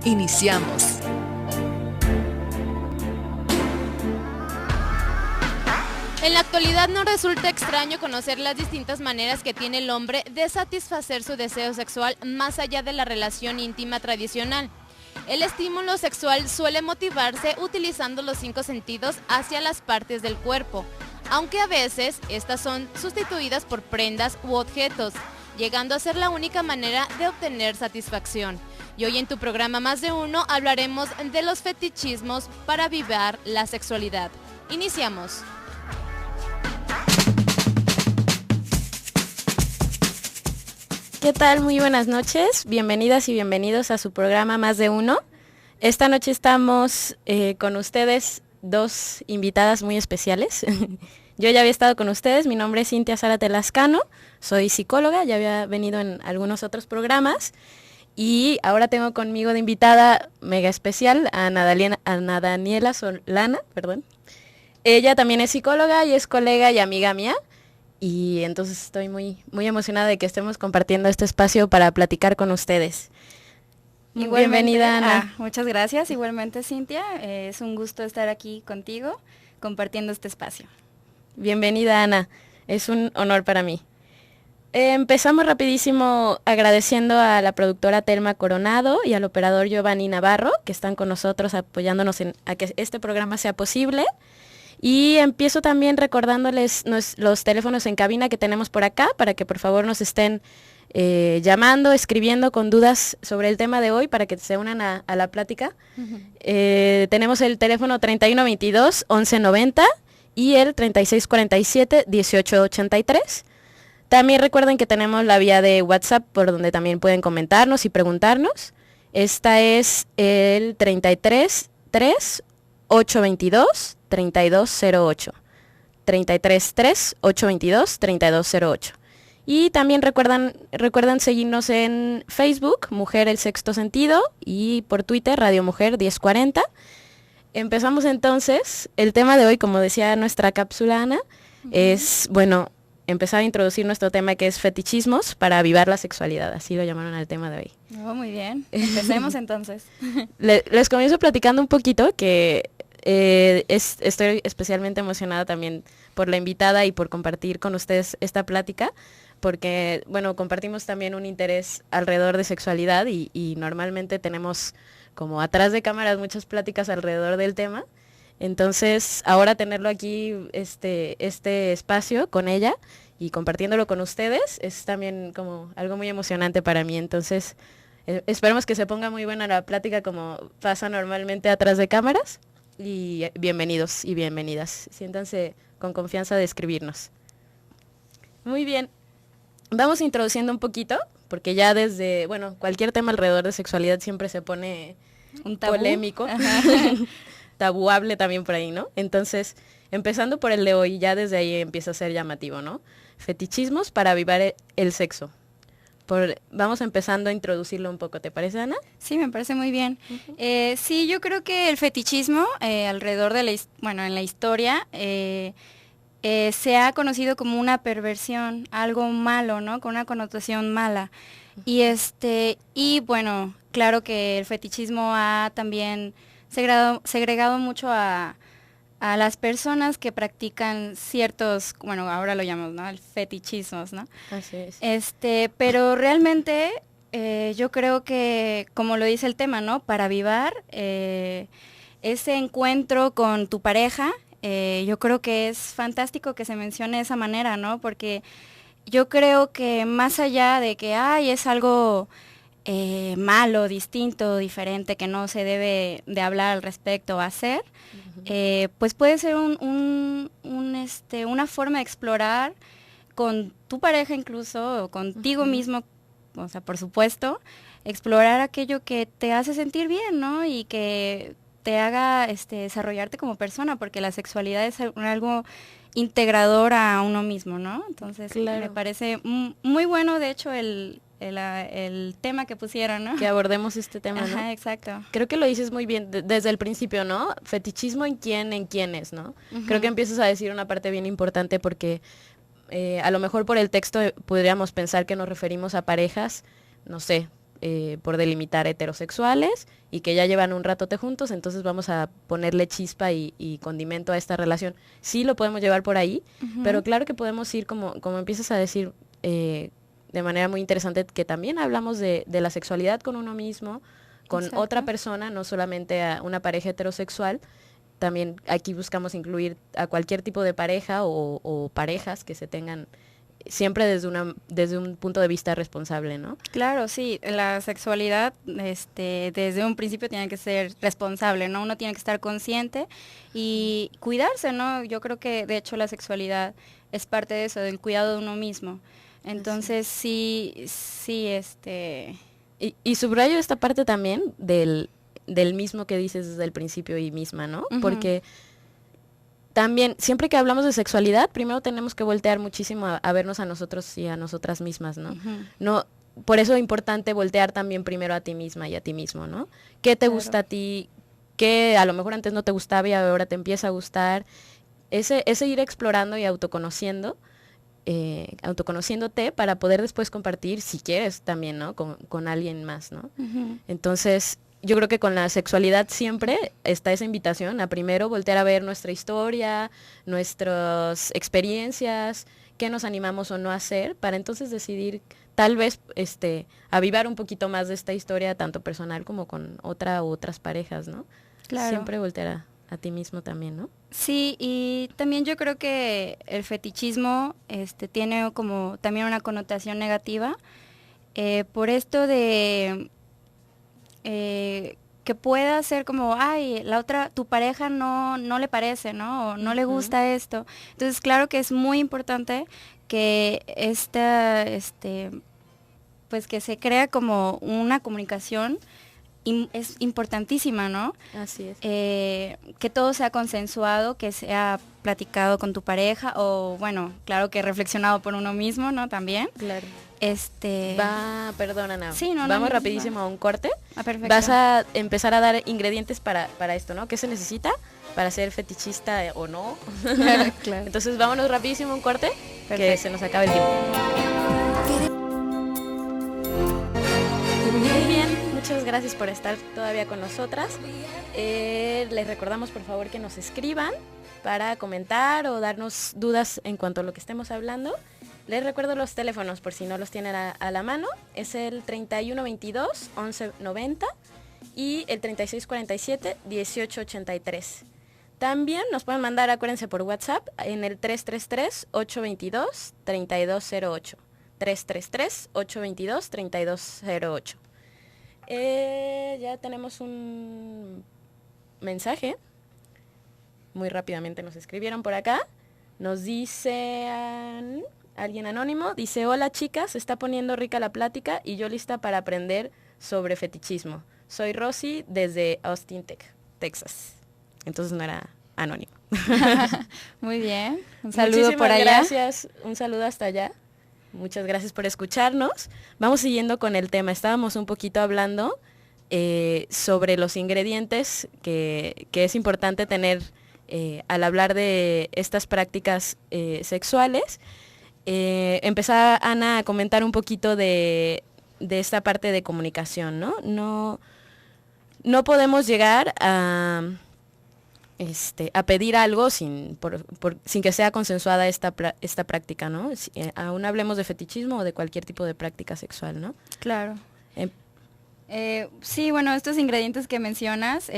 Iniciamos. En la actualidad no resulta extraño conocer las distintas maneras que tiene el hombre de satisfacer su deseo sexual más allá de la relación íntima tradicional. El estímulo sexual suele motivarse utilizando los 5 sentidos hacia las partes del cuerpo, aunque a veces estas son sustituidas por prendas u objetos, llegando a ser la única manera de obtener satisfacción. Y hoy en tu programa Más de Uno hablaremos de los fetichismos para avivar la sexualidad. Iniciamos. ¿Qué tal? Muy buenas noches, bienvenidas y bienvenidos a su programa Más de Uno. Esta noche estamos con ustedes 2 invitadas muy especiales. Yo ya había estado con ustedes, mi nombre es Cintia Zárate Lascano, soy psicóloga, ya había venido en algunos otros programas y ahora tengo conmigo de invitada mega especial a Ana Daniela Solana, perdón. Ella también es psicóloga y es colega y amiga mía. Y entonces estoy muy emocionada de que estemos compartiendo este espacio para platicar con ustedes. Bienvenida, Ana. Muchas gracias, igualmente Cintia. Es un gusto estar aquí contigo compartiendo este espacio. Bienvenida, Ana. Es un honor para mí. Empezamos rapidísimo agradeciendo a la productora Telma Coronado y al operador Giovanni Navarro, que están con nosotros apoyándonos a que este programa sea posible. Y empiezo también recordándoles los teléfonos en cabina que tenemos por acá para que por favor nos estén llamando, escribiendo con dudas sobre el tema de hoy para que se unan a la plática. Uh-huh. Tenemos el teléfono 3122-1190 y el 3647-1883. También recuerden que tenemos la vía de WhatsApp por donde también pueden comentarnos y preguntarnos. Esta es el 333-822-3208. 333-822-3208. Y también recuerdan seguirnos en Facebook, Mujer el Sexto Sentido, y por Twitter, Radio Mujer 1040. Empezamos entonces. El tema de hoy, como decía nuestra cápsula, Ana, es, empezar a introducir nuestro tema que es fetichismos para avivar la sexualidad. Así lo llamaron al tema de hoy. Oh, muy bien. Empecemos entonces. Les comienzo platicando un poquito que estoy especialmente emocionada también por la invitada y por compartir con ustedes esta plática, porque, compartimos también un interés alrededor de sexualidad y normalmente tenemos como atrás de cámaras muchas pláticas alrededor del tema. Entonces, ahora tenerlo aquí, este espacio con ella y compartiéndolo con ustedes es también como algo muy emocionante para mí. Entonces, esperemos que se ponga muy buena la plática como pasa normalmente atrás de cámaras. Y bienvenidos y bienvenidas. Siéntanse con confianza de escribirnos. Muy bien. Vamos introduciendo un poquito, porque ya desde, cualquier tema alrededor de sexualidad siempre se pone un tabú. Polémico. Tabuable también por ahí, ¿no? Entonces, empezando por el de hoy, ya desde ahí empieza a ser llamativo, ¿no? Fetichismos para avivar el sexo. Vamos empezando a introducirlo un poco, ¿te parece, Ana? Sí, me parece muy bien. Uh-huh. Sí, yo creo que el fetichismo alrededor de en la historia se ha conocido como una perversión, algo malo, ¿no? Con una connotación mala. Uh-huh. Y claro que el fetichismo ha también segregado mucho a las personas que practican ciertos, ahora lo llamamos, ¿no? El fetichismos, ¿no? Así es. Pero realmente yo creo que, como lo dice el tema, ¿no? Para avivar ese encuentro con tu pareja, yo creo que es fantástico que se mencione de esa manera, ¿no? Porque yo creo que más allá de que, es algo malo, distinto, diferente, que no se debe de hablar al respecto o hacer, pues puede ser una forma de explorar con tu pareja incluso, o contigo uh-huh. mismo, o sea, por supuesto, explorar aquello que te hace sentir bien, ¿no? Y que te haga desarrollarte como persona, porque la sexualidad es algo integrador a uno mismo, ¿no? Entonces, claro. Me parece muy bueno, de hecho, el tema que pusieron, ¿no? Que abordemos este tema, ¿no? Ajá, exacto. Creo que lo dices muy bien desde el principio, ¿no? Fetichismo en quiénes, ¿no? Uh-huh. Creo que empiezas a decir una parte bien importante porque a lo mejor por el texto podríamos pensar que nos referimos a parejas, no sé, por delimitar heterosexuales y que ya llevan un ratote juntos, entonces vamos a ponerle chispa y condimento a esta relación. Sí lo podemos llevar por ahí, pero claro que podemos ir, como empiezas a decir, de manera muy interesante, que también hablamos de la sexualidad con uno mismo, con otra persona, no solamente a una pareja heterosexual. También aquí buscamos incluir a cualquier tipo de pareja o parejas que se tengan siempre desde un punto de vista responsable, ¿no? Claro, sí, la sexualidad desde un principio tiene que ser responsable, ¿no? Uno tiene que estar consciente y cuidarse, ¿no? Yo creo que de hecho la sexualidad es parte de eso, del cuidado de uno mismo. Entonces sí, Y subrayo esta parte también del mismo que dices desde el principio y misma, ¿no? Porque también, siempre que hablamos de sexualidad, primero tenemos que voltear muchísimo a vernos a nosotros y a nosotras mismas, ¿no? No, por eso es importante voltear también primero a ti misma y a ti mismo, ¿no? ¿Qué te gusta a ti? ¿Qué a lo mejor antes no te gustaba y ahora te empieza a gustar? Ese ir explorando y autoconociéndote para poder después compartir, si quieres también, ¿no? Con alguien más, ¿no? Entonces, yo creo que con la sexualidad siempre está esa invitación a primero voltear a ver nuestra historia, nuestras experiencias, qué nos animamos o no a hacer, para entonces decidir tal vez avivar un poquito más de esta historia, tanto personal como con otras parejas, ¿no? Claro. Siempre voltear a ti mismo también, ¿no? Sí, y también yo creo que el fetichismo tiene como también una connotación negativa, por esto de que pueda ser como, ay, la otra, tu pareja no le parece, ¿no? O no le gusta esto. Entonces, claro que es muy importante que pues que se crea como una comunicación es importantísima, ¿no? Así es. Que todo sea consensuado, que sea platicado con tu pareja o, bueno, claro que reflexionado por uno mismo, ¿no? También. Claro. Perdona, Ana. Sí, vamos rapidísimo a un corte. Perfecto. Vas a empezar a dar ingredientes para esto, ¿no? ¿Qué se necesita para ser fetichista o no? Claro. Entonces vámonos rapidísimo a un corte, Perfecto. que se nos acabe el tiempo. Muy bien, muchas gracias por estar todavía con nosotras. Les recordamos por favor que nos escriban para comentar o darnos dudas en cuanto a lo que estemos hablando. Les recuerdo los teléfonos por si no los tienen a la mano. Es el 3122-1190 y el 3647-1883. También nos pueden mandar, acuérdense, por WhatsApp en el 333-822-3208. 333-822-3208. Ya tenemos un mensaje. Muy rápidamente nos escribieron por acá. Nos dicen... Alguien anónimo dice: hola chicas, se está poniendo rica la plática y yo lista para aprender sobre fetichismo. Soy Rosy desde Austin, Texas. Entonces no era anónimo. Muy bien, un saludo Muchísimas por allá. Gracias, un saludo hasta allá. Muchas gracias por escucharnos. Vamos siguiendo con el tema. Estábamos un poquito hablando sobre los ingredientes que es importante tener al hablar de estas prácticas sexuales. Empezar Ana a comentar un poquito de esta parte de comunicación, ¿no? No podemos llegar a pedir algo sin que sea consensuada esta práctica, ¿no? Aún hablemos de fetichismo o de cualquier tipo de práctica sexual, ¿no? Claro. Sí, bueno, estos ingredientes que mencionas,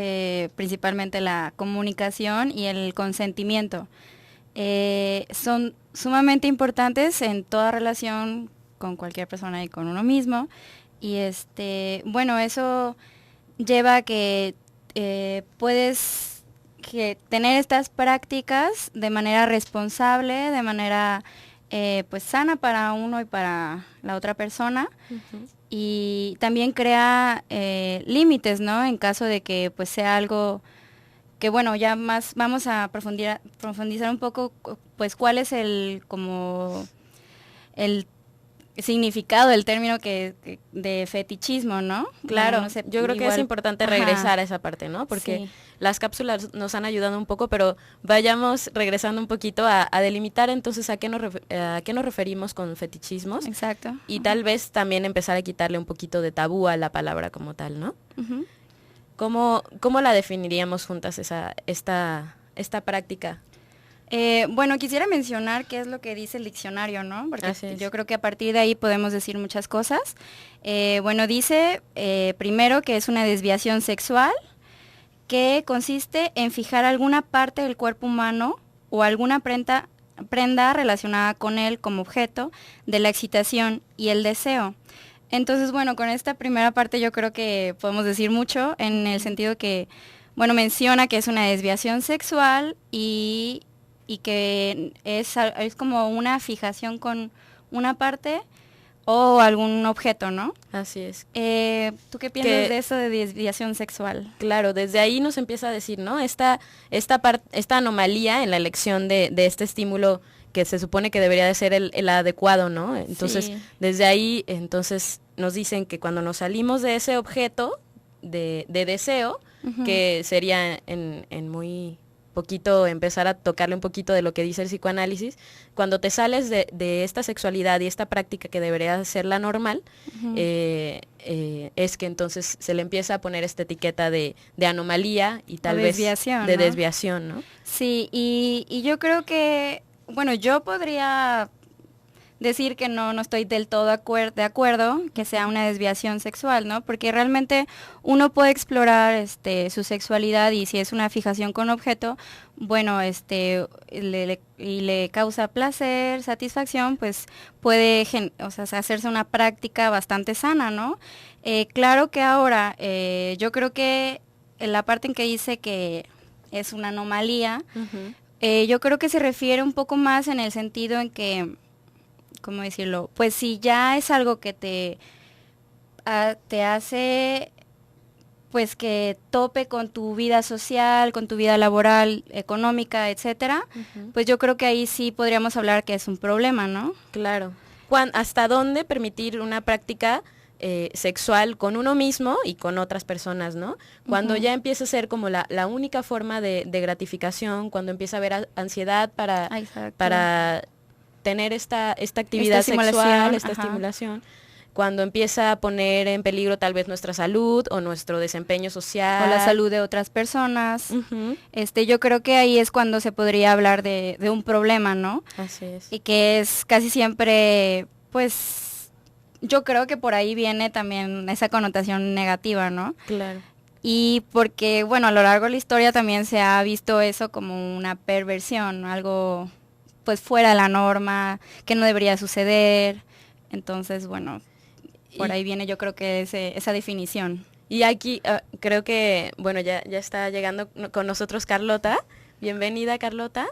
principalmente la comunicación y el consentimiento, son sumamente importantes en toda relación con cualquier persona y con uno mismo. Y bueno, eso lleva a que puedes tener estas prácticas de manera responsable, de manera pues sana para uno y para la otra persona. Y también crea límites, ¿no? En caso de que pues sea algo que, bueno, ya más vamos a profundizar un poco, pues cuál es el significado del término de fetichismo, ¿no? Claro, Bueno, no sé, yo creo que es importante regresar a esa parte, ¿no? Porque sí. las cápsulas nos han ayudado un poco, pero vayamos regresando un poquito a delimitar entonces a qué nos referimos con fetichismos. Exacto. Y tal vez también empezar a quitarle un poquito de tabú a la palabra como tal, ¿no? ¿Cómo la definiríamos juntas esta práctica? Bueno, quisiera mencionar qué es lo que dice el diccionario, ¿no? Porque yo creo que a partir de ahí podemos decir muchas cosas. Bueno, dice primero que es una desviación sexual que consiste en fijar alguna parte del cuerpo humano o alguna prenda relacionada con él como objeto de la excitación y el deseo. Entonces, bueno, con esta primera parte yo creo que podemos decir mucho en el sentido que, bueno, menciona que es una desviación sexual y que es como una fijación con una parte o algún objeto, ¿no? Así es. ¿Tú qué piensas de eso de desviación sexual? Claro, desde ahí nos empieza a decir, ¿no? Esta anomalía en la elección de este estímulo que se supone que debería de ser el adecuado, ¿no? Entonces, desde ahí, entonces nos dicen que cuando nos salimos de ese objeto de deseo, que sería en muy poquito, empezar a tocarle un poquito de lo que dice el psicoanálisis, cuando te sales de esta sexualidad y esta práctica que debería ser la normal, es que entonces se le empieza a poner esta etiqueta de anomalía y tal vez de desviación, ¿no? Sí, y yo creo que, bueno, yo podría decir que no estoy del todo de acuerdo que sea una desviación sexual, ¿no? Porque realmente uno puede explorar su sexualidad y si es una fijación con objeto, bueno, le causa placer, satisfacción, pues puede hacerse una práctica bastante sana, ¿no? Claro que ahora, yo creo que en la parte en que dice que es una anomalía, yo creo que se refiere un poco más en el sentido en que, ¿cómo decirlo? Pues si ya es algo que te hace, pues que tope con tu vida social, con tu vida laboral, económica, etcétera, pues yo creo que ahí sí podríamos hablar que es un problema, ¿no? Claro. ¿Hasta dónde permitir una práctica sexual con uno mismo y con otras personas, ¿no? Cuando ya empieza a ser como la única forma de gratificación, cuando empieza a haber ansiedad para tener esta actividad sexual, esta estimulación, cuando empieza a poner en peligro tal vez nuestra salud o nuestro desempeño social. O la salud de otras personas. Yo creo que ahí es cuando se podría hablar de un problema, ¿no? Así es. Y que es casi siempre, pues, yo creo que por ahí viene también esa connotación negativa, ¿no? Claro. Y porque, bueno, a lo largo de la historia también se ha visto eso como una perversión, algo pues fuera de la norma, que no debería suceder. Entonces, bueno, por ahí viene yo creo que esa definición. Y aquí creo que, bueno, ya está llegando con nosotros Carlota. Bienvenida, Carlota.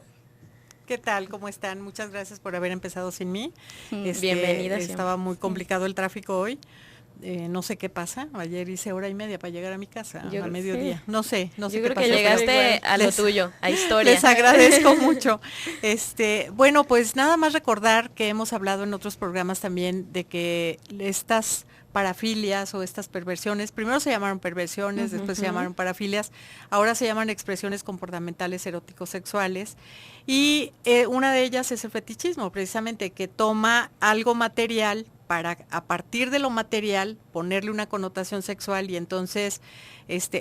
¿Qué tal? ¿Cómo están? Muchas gracias por haber empezado sin mí. Bienvenida. Estaba muy complicado el tráfico hoy. No sé qué pasa. Ayer hice 1:30 para llegar a mi casa a mediodía. No sé yo qué creo pasó. que llegaste a lo tuyo, a historia. Les agradezco mucho. Bueno, pues nada más recordar que hemos hablado en otros programas también de que estas parafilias o estas perversiones, primero se llamaron perversiones, después se llamaron parafilias, ahora se llaman expresiones comportamentales eróticos sexuales y una de ellas es el fetichismo, precisamente que toma algo material para a partir de lo material ponerle una connotación sexual y entonces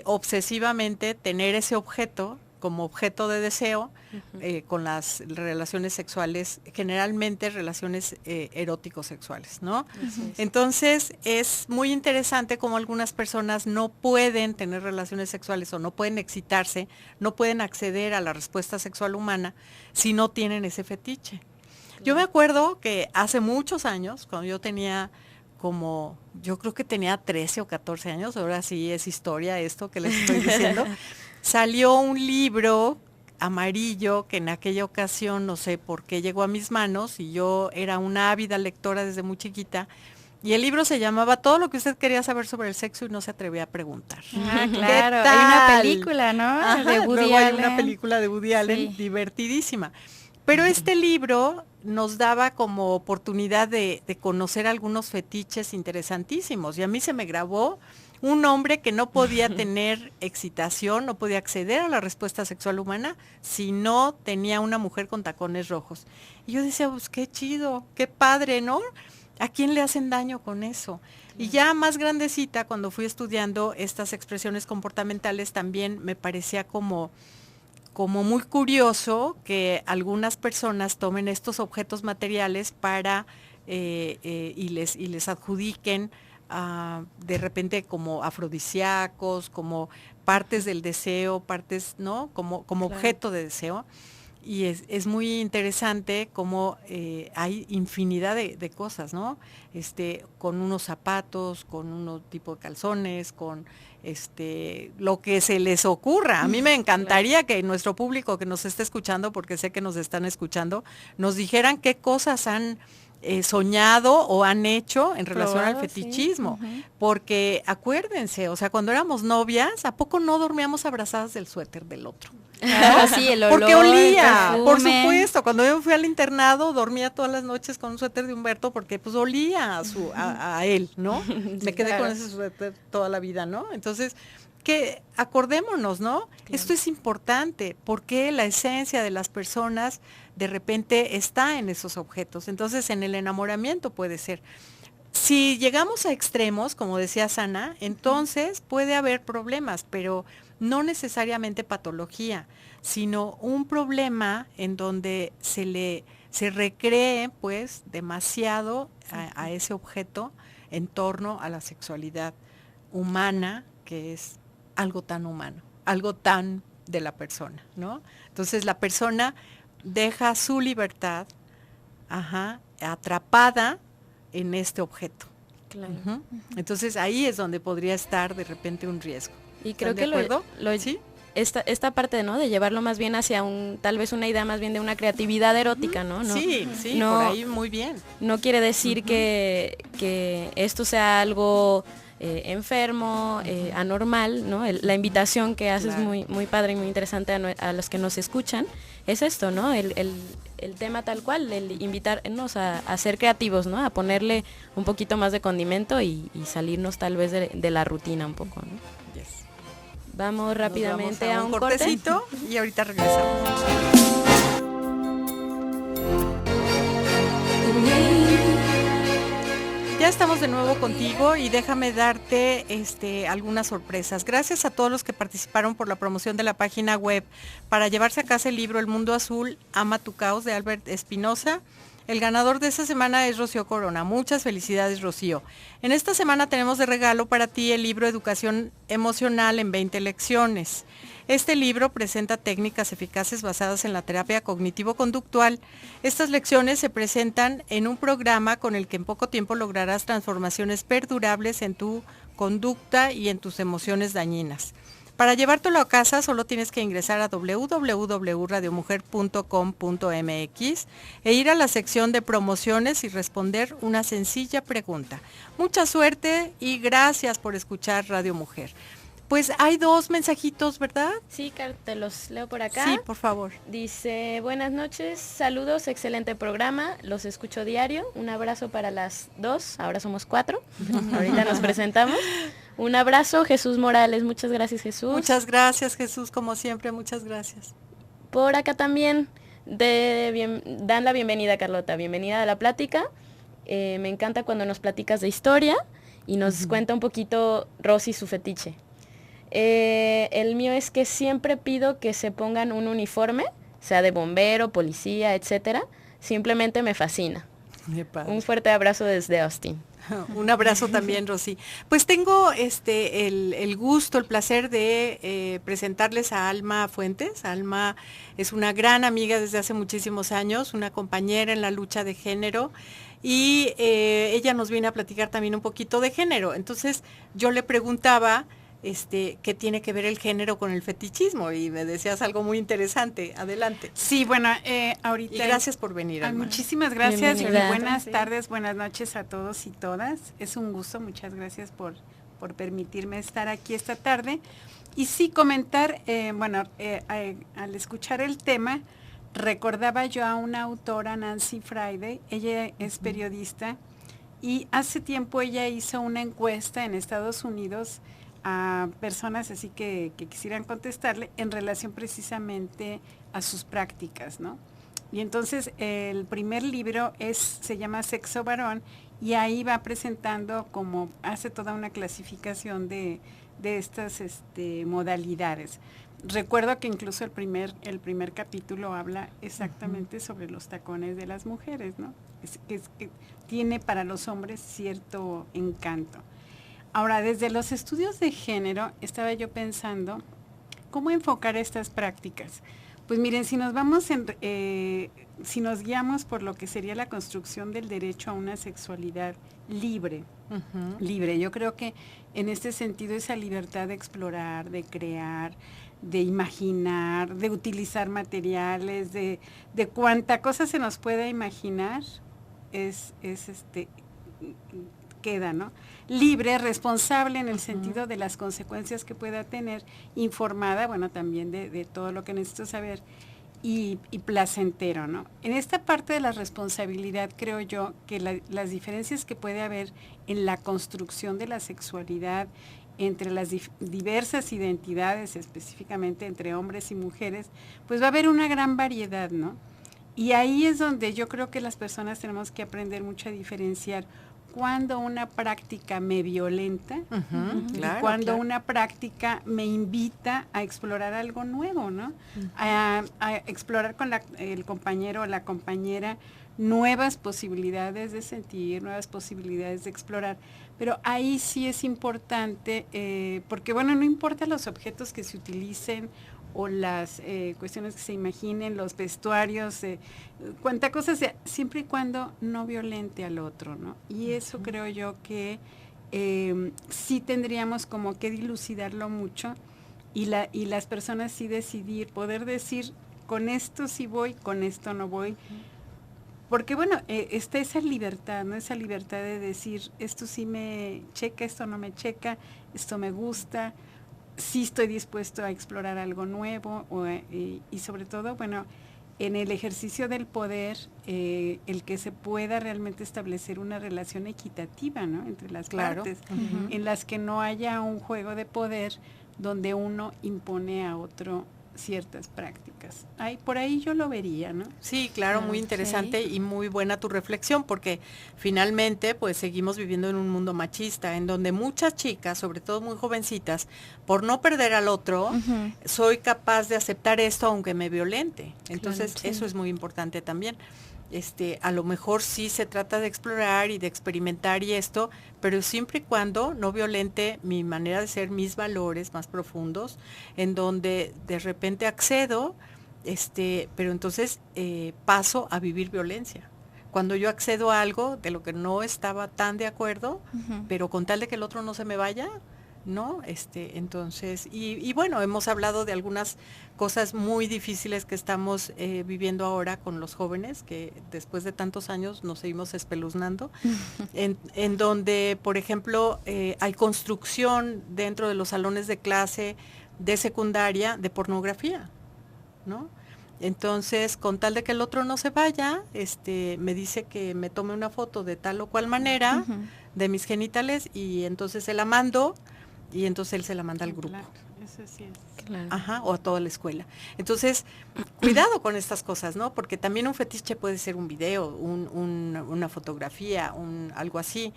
obsesivamente tener ese objeto como objeto de deseo con las relaciones sexuales, generalmente relaciones erótico-sexuales, ¿no? Entonces es muy interesante cómo algunas personas no pueden tener relaciones sexuales o no pueden excitarse, no pueden acceder a la respuesta sexual humana si no tienen ese fetiche. Yo me acuerdo que hace muchos años, cuando yo tenía yo creo que tenía 13 o 14 años, ahora sí es historia esto que les estoy diciendo, salió un libro amarillo que en aquella ocasión no sé por qué llegó a mis manos y yo era una ávida lectora desde muy chiquita y el libro se llamaba Todo lo que usted quería saber sobre el sexo y no se atrevía a preguntar. Ah, claro, hay una película, ¿no? Ajá, de Woody luego Allen. Hay una película de Woody Allen divertidísima. Pero este libro nos daba como oportunidad de conocer algunos fetiches interesantísimos. Y a mí se me grabó un hombre que no podía tener excitación, no podía acceder a la respuesta sexual humana si no tenía una mujer con tacones rojos. Y yo decía, pues qué chido, qué padre, ¿no? ¿A quién le hacen daño con eso? Y ya más grandecita, cuando fui estudiando estas expresiones comportamentales, también me parecía como muy curioso que algunas personas tomen estos objetos materiales para y les adjudiquen de repente como afrodisíacos, como partes del deseo, partes, ¿no? Como claro, objeto de deseo. Y es muy interesante cómo hay infinidad de cosas, ¿no? Con unos zapatos, con unos tipo de calzones, con lo que se les ocurra. A mí me encantaría que nuestro público que nos esté escuchando, porque sé que nos están escuchando, nos dijeran qué cosas han soñado o han hecho en relación al fetichismo, sí. Porque acuérdense, o sea, cuando éramos novias, ¿a poco no dormíamos abrazadas del suéter del otro? ¿No? Sí, el olor, porque olía, por supuesto. Cuando yo fui al internado, dormía todas las noches con un suéter de Humberto porque pues olía a él, ¿no? Me quedé claro, con ese suéter toda la vida, ¿no? Entonces, que acordémonos, ¿no? Claro. Esto es importante, porque la esencia de las personas de repente está en esos objetos. Entonces, en el enamoramiento puede ser. Si llegamos a extremos, como decía Sana, entonces puede haber problemas, pero no necesariamente patología, sino un problema en donde se recree pues demasiado a ese objeto en torno a la sexualidad humana, que es algo tan humano, algo tan de la persona, ¿no? Entonces la persona deja su libertad atrapada en este objeto. Claro. Entonces ahí es donde podría estar de repente un riesgo. Y creo que ¿sí? esta parte, ¿no? De llevarlo más bien hacia tal vez una idea más bien de una creatividad erótica, ¿no? Sí, no, por ahí muy bien. No quiere decir que esto sea algo enfermo, anormal, ¿no? La invitación que haces claro, muy, muy padre y muy interesante a los que nos escuchan es esto, ¿no? El tema tal cual, el invitarnos a ser creativos, ¿no? A ponerle un poquito más de condimento y salirnos tal vez de la rutina un poco, ¿no? Yes. Vamos rápidamente a un cortecito y ahorita regresamos. Ya estamos de nuevo contigo y déjame darte algunas sorpresas. Gracias a todos los que participaron por la promoción de la página web para llevarse a casa el libro El Mundo Azul, Ama tu Caos, de Albert Espinosa. El ganador de esta semana es Rocío Corona. Muchas felicidades, Rocío. En esta semana tenemos de regalo para ti el libro Educación Emocional en 20 lecciones. Este libro presenta técnicas eficaces basadas en la terapia cognitivo-conductual. Estas lecciones se presentan en un programa con el que en poco tiempo lograrás transformaciones perdurables en tu conducta y en tus emociones dañinas. Para llevártelo a casa solo tienes que ingresar a www.radiomujer.com.mx e ir a la sección de promociones y responder una sencilla pregunta. Mucha suerte y gracias por escuchar Radio Mujer. Pues hay 2 mensajitos, ¿verdad? Sí, te los leo por acá. Sí, por favor. Dice, buenas noches, saludos, excelente programa, los escucho diario, un abrazo para las 2, ahora somos 4, ahorita nos presentamos. Un abrazo, Jesús Morales, muchas gracias, Jesús. Muchas gracias, Jesús, como siempre, muchas gracias. Por acá también dan la bienvenida, Carlota, bienvenida a la plática. Me encanta cuando nos platicas de historia y nos cuenta un poquito Rosy su fetiche. El mío es que siempre pido que se pongan un uniforme, sea de bombero, policía, etcétera. Simplemente me fascina. Un fuerte abrazo desde Austin. Un abrazo también, Rosy. Pues tengo el gusto, el placer de presentarles a Alma Fuentes. Alma es una gran amiga desde hace muchísimos años, una compañera en la lucha de género. Y ella nos viene a platicar también un poquito de género. Entonces yo le preguntaba qué tiene que ver el género con el fetichismo, y me decías algo muy interesante. Adelante. Sí, bueno, ahorita... Y gracias por venir, Alma. Muchísimas gracias y buenas tardes, buenas noches a todos y todas. Es un gusto, muchas gracias por permitirme estar aquí esta tarde. Y sí comentar, al escuchar el tema, recordaba yo a una autora, Nancy Friday, ella es periodista, y hace tiempo ella hizo una encuesta en Estados Unidos a personas así que quisieran contestarle en relación precisamente a sus prácticas, ¿no? Y entonces el primer libro se llama Sexo Varón, y ahí va presentando como hace toda una clasificación de estas modalidades. Recuerdo que incluso el primer capítulo habla exactamente sobre los tacones de las mujeres, ¿no? Que tiene para los hombres cierto encanto. Ahora, desde los estudios de género, estaba yo pensando, ¿cómo enfocar estas prácticas? Pues miren, si nos guiamos por lo que sería la construcción del derecho a una sexualidad libre, libre, yo creo que en este sentido esa libertad de explorar, de crear, de imaginar, de utilizar materiales, de cuánta cosa se nos pueda imaginar, queda, ¿no? Libre, responsable en el sentido de las consecuencias que pueda tener, informada, bueno, también de todo lo que necesito saber, y placentero, ¿no? En esta parte de la responsabilidad creo yo que las diferencias que puede haber en la construcción de la sexualidad entre las diversas identidades, específicamente entre hombres y mujeres, pues va a haber una gran variedad, ¿no? Y ahí es donde yo creo que las personas tenemos que aprender mucho a diferenciar cuando una práctica me violenta, claro, cuando una práctica me invita a explorar algo nuevo, ¿no? A explorar con el compañero o la compañera nuevas posibilidades de sentir, nuevas posibilidades de explorar. Pero ahí sí es importante, porque bueno, no importa los objetos que se utilicen o las cuestiones que se imaginen, los vestuarios, cuánta cosa sea, siempre y cuando no violente al otro, ¿no? Y eso creo yo que sí tendríamos como que dilucidarlo mucho y las personas sí poder decir, con esto sí voy, con esto no voy. Porque bueno, está esa libertad, ¿no? Esa libertad de decir, esto sí me checa, esto no me checa, esto me gusta, sí estoy dispuesto a explorar algo nuevo y sobre todo, bueno, en el ejercicio del poder, el que se pueda realmente establecer una relación equitativa, ¿no? Entre las partes, en las que no haya un juego de poder donde uno impone a otro ciertas prácticas. Por ahí yo lo vería, ¿no? Sí, claro, muy interesante y muy buena tu reflexión, porque finalmente pues seguimos viviendo en un mundo machista, en donde muchas chicas, sobre todo muy jovencitas, por no perder al otro, soy capaz de aceptar esto aunque me violente. Entonces, eso es muy importante también. A lo mejor sí se trata de explorar y de experimentar y esto, pero siempre y cuando no violente mi manera de ser, mis valores más profundos, en donde de repente accedo, pero entonces paso a vivir violencia. Cuando yo accedo a algo de lo que no estaba tan de acuerdo, pero con tal de que el otro no se me vaya, ¿no? Entonces, y bueno, hemos hablado de algunas cosas muy difíciles que estamos viviendo ahora con los jóvenes, que después de tantos años nos seguimos espeluznando, en donde, por ejemplo, hay construcción dentro de los salones de clase de secundaria de pornografía, ¿no? Entonces, con tal de que el otro no se vaya, me dice que me tome una foto de tal o cual manera de mis genitales y entonces se la mando. Y entonces él se la manda al grupo. Claro, eso sí es. Claro. Ajá, o a toda la escuela. Entonces, cuidado con estas cosas, ¿no? Porque también un fetiche puede ser un video, una fotografía, algo así.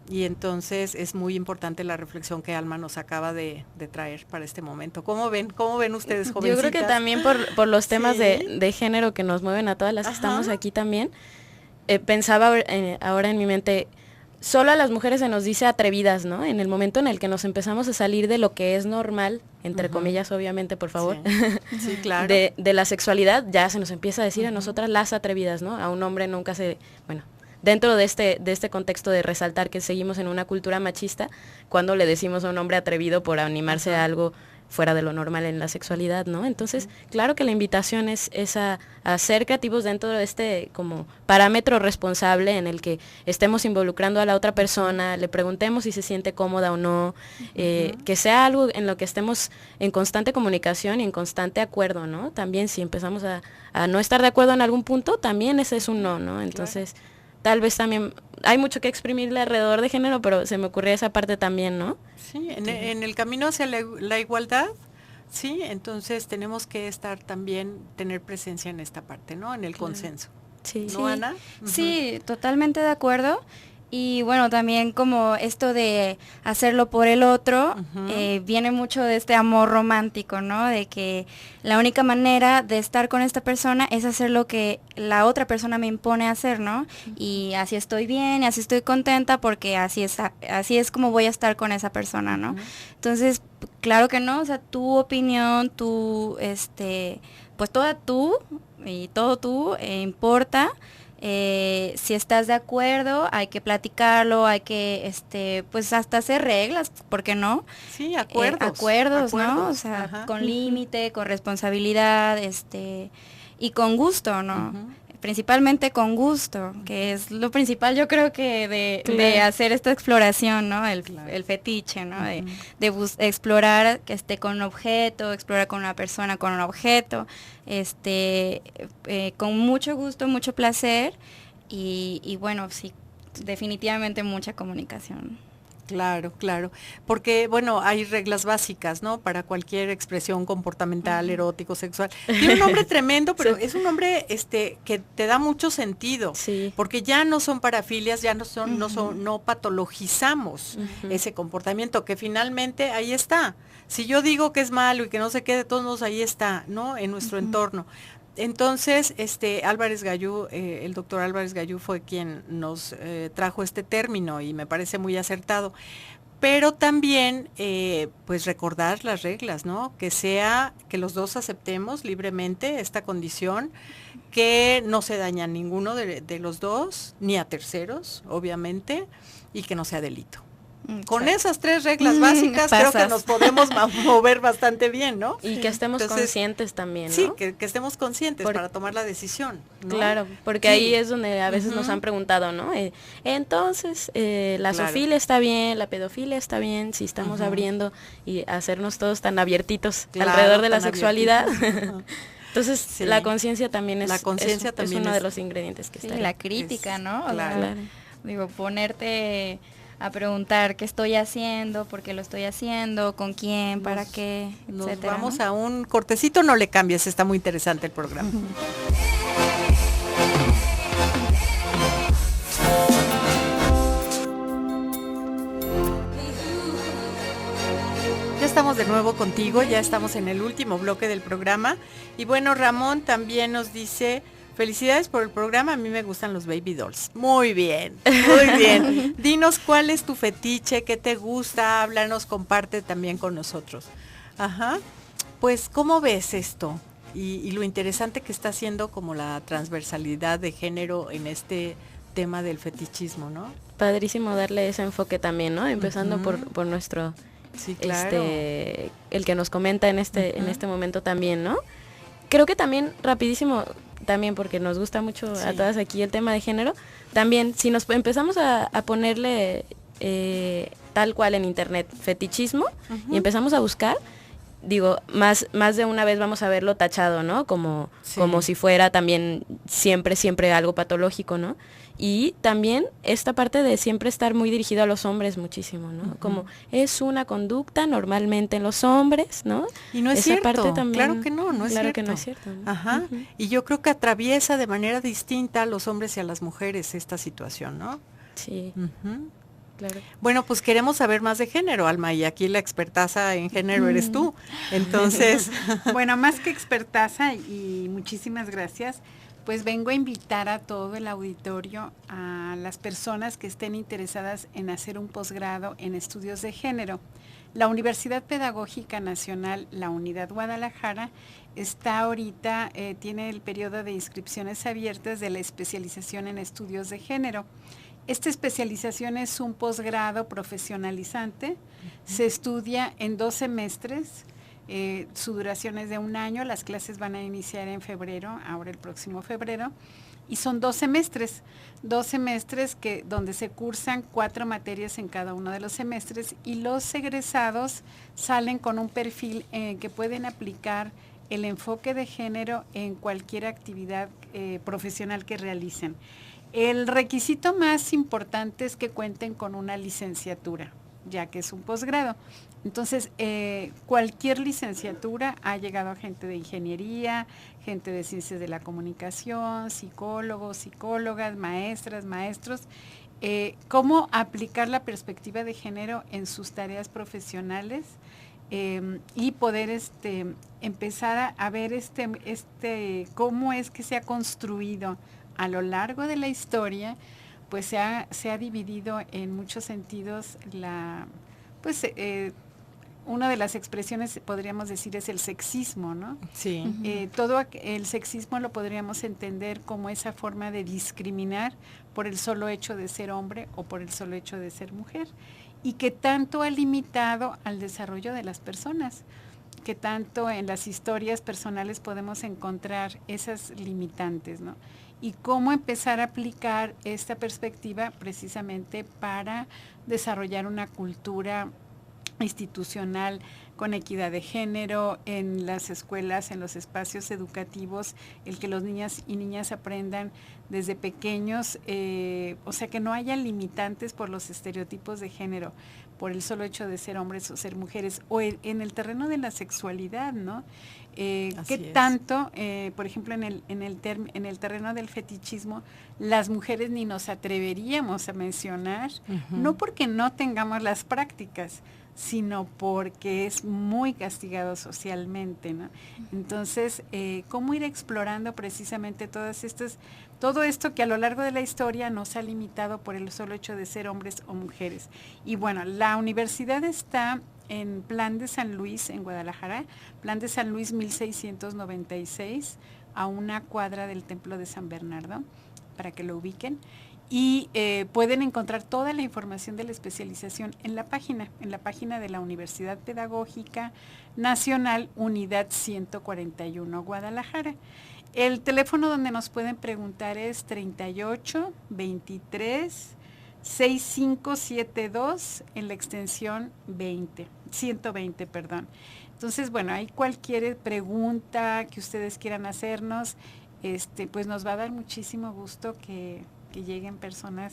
Y entonces es muy importante la reflexión que Alma nos acaba de traer para este momento. ¿Cómo ven ustedes, jovencitas? Yo creo que también por los temas de género que nos mueven a todas las que estamos aquí también, pensaba ahora en mi mente, solo a las mujeres se nos dice atrevidas, ¿no? En el momento en el que nos empezamos a salir de lo que es normal, entre comillas, obviamente, por favor, sí, claro. de la sexualidad, ya se nos empieza a decir a nosotras las atrevidas, ¿no? A un hombre nunca dentro de este contexto de resaltar que seguimos en una cultura machista, cuando le decimos a un hombre atrevido por animarse a algo fuera de lo normal en la sexualidad, ¿no? Entonces, claro que la invitación es a ser creativos dentro de este como parámetro responsable en el que estemos involucrando a la otra persona, le preguntemos si se siente cómoda o no, que sea algo en lo que estemos en constante comunicación y en constante acuerdo, ¿no? También si empezamos a no estar de acuerdo en algún punto, también ese es un no, ¿no? Entonces, tal vez también hay mucho que exprimirle alrededor de género, pero se me ocurría esa parte también, ¿no? Sí, en el camino hacia la igualdad, sí, entonces tenemos que tener presencia en esta parte, ¿no? En el consenso. Sí. ¿No, Ana? Sí, totalmente de acuerdo. Y bueno, también como esto de hacerlo por el otro, viene mucho de este amor romántico, ¿no? De que la única manera de estar con esta persona es hacer lo que la otra persona me impone a hacer, ¿no? Y así estoy bien, y así estoy contenta porque así es como voy a estar con esa persona, ¿no? Entonces, claro que no, o sea, tu opinión, pues toda tú y todo tú importa. Si estás de acuerdo, hay que platicarlo, hay que, pues hasta hacer reglas, ¿por qué no? Sí, acuerdos, ¿no? O sea, con límite, con responsabilidad, y con gusto, ¿no? Principalmente con gusto, que es lo principal, yo creo que de hacer esta exploración, ¿no? El fetiche, ¿no? De explorar que esté con un objeto, explorar con una persona, con un objeto, con mucho gusto, mucho placer y bueno, sí, definitivamente mucha comunicación. Claro, claro, porque bueno, hay reglas básicas, ¿no? Para cualquier expresión comportamental, erótico, sexual. Tiene un nombre tremendo, pero es un nombre que te da mucho sentido, porque ya no son parafilias, ya no patologizamos ese comportamiento, que finalmente ahí está. Si yo digo que es malo y que no sé qué, de todos modos ahí está, ¿no? En nuestro entorno. Entonces, Álvarez Gallú, el doctor Álvarez Gallú fue quien nos trajo este término y me parece muy acertado. Pero también, pues recordar las reglas, ¿no? Que los dos aceptemos libremente esta condición, que no se daña a ninguno de los dos, ni a terceros, obviamente, y que no sea delito. Con esas 3 reglas básicas creo que nos podemos mover bastante bien, ¿no? Y que estemos conscientes también, ¿no? Sí, que estemos conscientes para tomar la decisión, ¿no? Claro, porque ahí es donde a veces nos han preguntado, ¿no? Entonces, la zoofilia está bien, la pedofilia está bien, si estamos abriendo y hacernos todos tan abiertitos alrededor de la sexualidad. Entonces, la conciencia también es uno de los ingredientes que está ahí. La crítica, ¿no? Claro. Digo, ponerte a preguntar qué estoy haciendo, por qué lo estoy haciendo, con quién, para qué, etcétera. Nos vamos a un cortecito, no le cambies, está muy interesante el programa. Ya estamos de nuevo contigo, ya estamos en el último bloque del programa. Y bueno, Ramón también nos dice: felicidades por el programa, a mí me gustan los baby dolls. Muy bien, muy bien. Dinos cuál es tu fetiche, qué te gusta, háblanos, comparte también con nosotros. Ajá. Pues, ¿cómo ves esto? Y lo interesante que está haciendo como la transversalidad de género en este tema del fetichismo, ¿no? Padrísimo darle ese enfoque también, ¿no? Empezando por nuestro, sí, claro. El que nos comenta en este momento también, ¿no? Creo que también, rapidísimo, también porque nos gusta mucho a todas aquí el tema de género, también si nos empezamos a ponerle tal cual en internet fetichismo y empezamos a buscar, digo, más de una vez vamos a verlo tachado, ¿no? Como si fuera también siempre algo patológico, ¿no? Y también esta parte de siempre estar muy dirigido a los hombres muchísimo, ¿no? Como es una conducta normalmente en los hombres, ¿no? Y no es esa cierto, parte también, claro que no es claro cierto. que no es cierto, ¿no? Ajá, y yo creo que atraviesa de manera distinta a los hombres y a las mujeres esta situación, ¿no? Sí. Claro. Bueno, pues queremos saber más de género, Alma, y aquí la expertaza en género eres tú. Entonces, bueno, más que expertaza, y muchísimas gracias, pues vengo a invitar a todo el auditorio, a las personas que estén interesadas en hacer un posgrado en estudios de género. La Universidad Pedagógica Nacional, la Unidad Guadalajara, está ahorita, tiene el periodo de inscripciones abiertas de la especialización en estudios de género. Esta especialización es un posgrado profesionalizante, se estudia en 2 semestres, Su duración es de 1 año, las clases van a iniciar en febrero, ahora el próximo febrero, y son 2 semestres donde se cursan 4 materias en cada uno de los semestres, y los egresados salen con un perfil que pueden aplicar el enfoque de género en cualquier actividad profesional que realicen. El requisito más importante es que cuenten con una licenciatura, ya que es un posgrado. Entonces, cualquier licenciatura, ha llegado a gente de ingeniería, gente de ciencias de la comunicación, psicólogos, psicólogas, maestras, maestros, cómo aplicar la perspectiva de género en sus tareas profesionales, y poder empezar a ver cómo es que se ha construido a lo largo de la historia, pues se ha dividido en muchos sentidos una de las expresiones, podríamos decir, es el sexismo, ¿no? Sí. Todo el sexismo lo podríamos entender como esa forma de discriminar por el solo hecho de ser hombre o por el solo hecho de ser mujer, y que tanto ha limitado al desarrollo de las personas, que tanto en las historias personales podemos encontrar esas limitantes, ¿no? Y cómo empezar a aplicar esta perspectiva precisamente para desarrollar una cultura institucional con equidad de género en las escuelas, en los espacios educativos, el que los niñas y niñas aprendan desde pequeños, o sea, que no haya limitantes por los estereotipos de género, por el solo hecho de ser hombres o ser mujeres, o en el terreno de la sexualidad, ¿no? ¿Qué tanto, por ejemplo, en el terreno del fetichismo, las mujeres ni nos atreveríamos a mencionar, no porque no tengamos las prácticas, sino porque es muy castigado socialmente, ¿no? Entonces, ¿cómo ir explorando precisamente todo esto que a lo largo de la historia nos ha limitado por el solo hecho de ser hombres o mujeres? Y bueno, la universidad está en Plan de San Luis, en Guadalajara, Plan de San Luis 1696, a 1 cuadra del Templo de San Bernardo, para que lo ubiquen. Y pueden encontrar toda la información de la especialización en la página de la Universidad Pedagógica Nacional, Unidad 141, Guadalajara. El teléfono donde nos pueden preguntar es 38 23 6572 en la extensión 120, perdón. Entonces, bueno, hay cualquier pregunta que ustedes quieran hacernos, pues nos va a dar muchísimo gusto que lleguen personas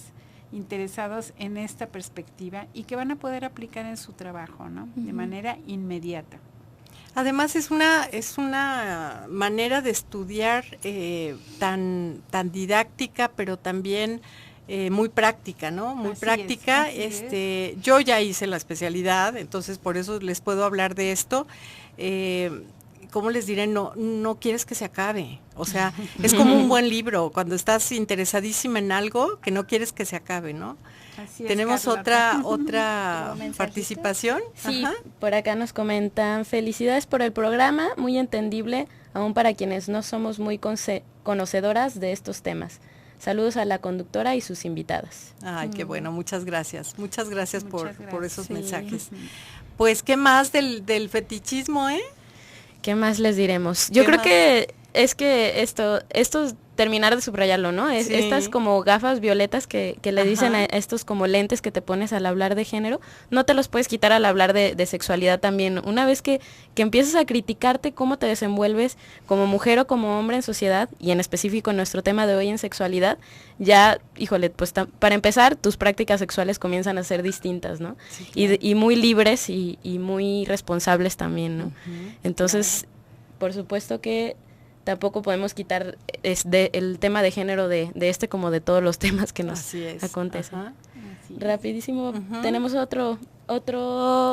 interesados en esta perspectiva y que van a poder aplicar en su trabajo, ¿no? De manera inmediata. Además es una manera de estudiar tan didáctica, pero también muy práctica, ¿no? Muy práctica. Yo ya hice la especialidad, entonces por eso les puedo hablar de esto. ¿Cómo les diré? No quieres que se acabe. O sea, es como un buen libro, cuando estás interesadísima en algo que no quieres que se acabe, ¿no? Así es, ¿tenemos Carlota. otra participación? Sí, Ajá. por acá nos comentan: felicidades por el programa, muy entendible, aún para quienes no somos muy conocedoras de estos temas. Saludos a la conductora y sus invitadas. Ay, qué bueno, muchas gracias. Muchas gracias por esos Sí. mensajes. Pues, ¿qué más del fetichismo, ¿Qué más les diremos? Yo creo que es que esto terminar de subrayarlo, ¿no? Sí. Estas como gafas violetas que le dicen a estos como lentes que te pones al hablar de género, no te los puedes quitar al hablar de sexualidad también. Una vez que empiezas a criticarte cómo te desenvuelves como mujer o como hombre en sociedad, y en específico en nuestro tema de hoy en sexualidad, ya, híjole, pues para empezar, tus prácticas sexuales comienzan a ser distintas, ¿no? Sí, claro. y muy libres y muy responsables también, ¿no? Entonces, por supuesto que tampoco podemos quitar el tema de género de como de todos los temas que nos acontecen. Rapidísimo, tenemos otro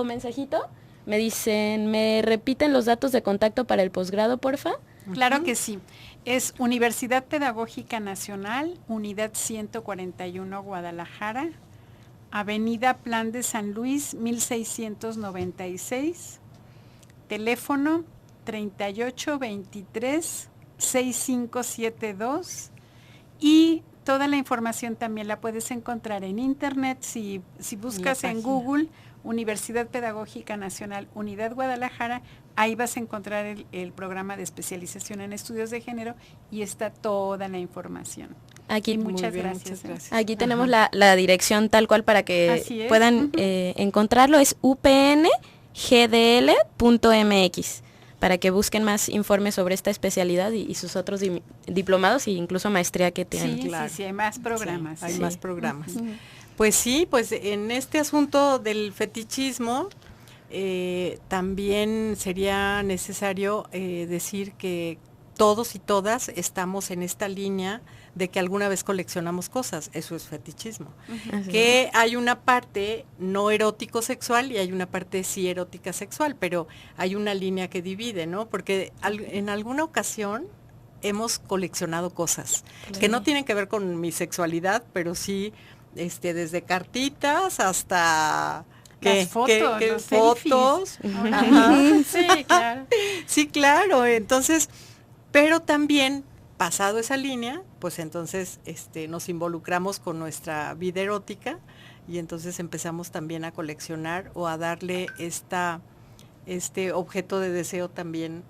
mensajito. Me dicen, ¿me repiten los datos de contacto para el posgrado, porfa? Claro que sí. Es Universidad Pedagógica Nacional, Unidad 141, Guadalajara, Avenida Plan de San Luis, 1696, teléfono 3823-6572, y toda la información también la puedes encontrar en internet si buscas en Google Universidad Pedagógica Nacional, Unidad Guadalajara, ahí vas a encontrar el programa de especialización en estudios de género y está toda la información. Aquí, Y muchas bien, gracias. muchas gracias. aquí tenemos la dirección tal cual para que Así es. puedan encontrarlo, es upngdl.mx, para que busquen más informes sobre esta especialidad y sus otros diplomados e incluso maestría que tienen. Sí, claro. sí, hay más programas. Sí, hay sí. más programas. Pues sí, pues en este asunto del fetichismo también sería necesario decir que todos y todas estamos en esta línea de que alguna vez coleccionamos cosas, eso es fetichismo. Así Que hay una parte no erótico sexual y hay una parte sí erótica sexual, pero hay una línea que divide, ¿no? Porque en alguna ocasión hemos coleccionado cosas que no tienen que ver con mi sexualidad, pero sí desde cartitas hasta Las fotos, los fotos. selfies. Ajá. Sí, claro. Sí, claro. Entonces, pero también pasado esa línea, pues entonces nos involucramos con nuestra vida erótica y entonces empezamos también a coleccionar o a darle este objeto de deseo también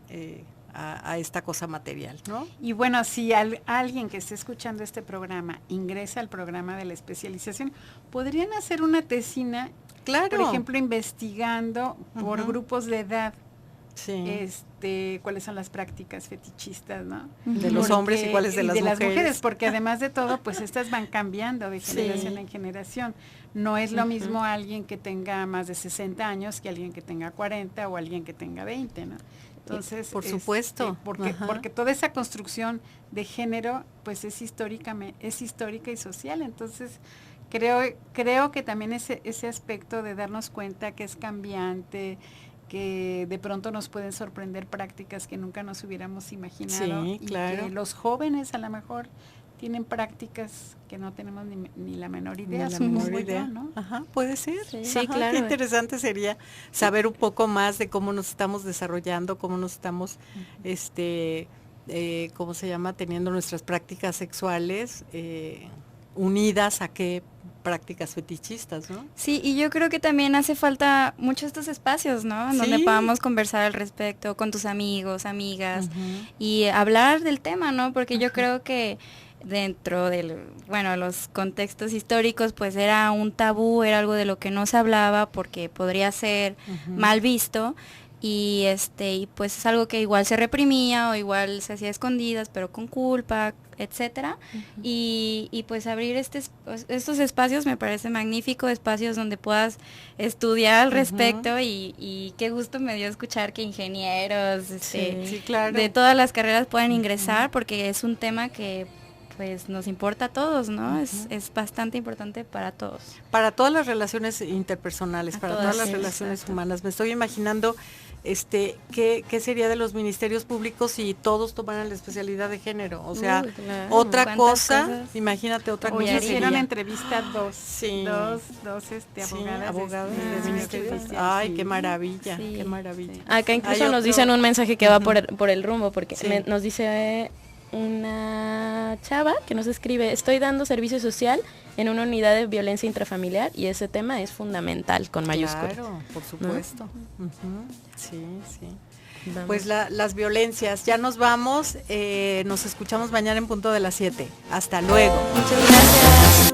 a esta cosa material, ¿no? Y bueno, si alguien que esté escuchando este programa ingresa al programa de la especialización, podrían hacer una tesina, Claro. por ejemplo, investigando por Ujú. grupos de edad, Sí. cuáles son las prácticas fetichistas, ¿no? De los hombres y cuáles de las mujeres. porque además de todo, pues estas van cambiando de generación en generación. No es lo mismo alguien que tenga más de 60 años que alguien que tenga 40 o alguien que tenga 20, ¿no? Entonces, Por supuesto. Ajá. porque toda esa construcción de género, pues es histórica y social. Entonces, creo que también ese aspecto de darnos cuenta que es cambiante, que de pronto nos pueden sorprender prácticas que nunca nos hubiéramos imaginado. Sí, y claro. que los jóvenes a lo mejor tienen prácticas que no tenemos ni la menor idea. Ni la supongo menor yo, idea. ¿no? Ajá, puede ser. Sí, Ajá, claro. Qué interesante sería saber un poco más de cómo nos estamos desarrollando, cómo nos estamos, ¿cómo se llama? Teniendo nuestras prácticas sexuales unidas a qué prácticas fetichistas, ¿no? Sí, y yo creo que también hace falta mucho estos espacios, ¿no? En donde Sí. podamos conversar al respecto con tus amigos, amigas, Ujú. y hablar del tema, ¿no? Porque yo creo que dentro los contextos históricos, pues era un tabú, era algo de lo que no se hablaba porque podría ser Ujú. mal visto. Y y pues es algo que igual se reprimía o igual se hacía a escondidas, pero con culpa, etcétera. Y pues abrir estos espacios me parece magnífico, espacios donde puedas estudiar al respecto y qué gusto me dio escuchar que ingenieros Sí, claro. de todas las carreras puedan ingresar, porque es un tema que pues nos importa a todos, ¿no? Es bastante importante para todos. Para todas las relaciones interpersonales, para todas las sí, relaciones exacto. humanas. Me estoy imaginando qué sería de los ministerios públicos si todos tomaran la especialidad de género. O sea, Claro, otra cuántas cosa, cosas. imagínate otra Hoy cosa hicieron sería. entrevista dos Sí. dos Sí, abogadas. abogados de de ministerios. justicia, Ay, sí. qué maravilla, Sí, qué maravilla. sí. Acá incluso Hay nos otro- dicen un mensaje que va por el rumbo, porque Sí. nos dice una chava que nos escribe: estoy dando servicio social en una unidad de violencia intrafamiliar y ese tema es fundamental, con mayúsculas. Claro, por supuesto. Ujú. Sí, sí. Vamos. Pues las violencias. Ya nos vamos. Nos escuchamos mañana en punto de las 7. Hasta luego. Muchas gracias.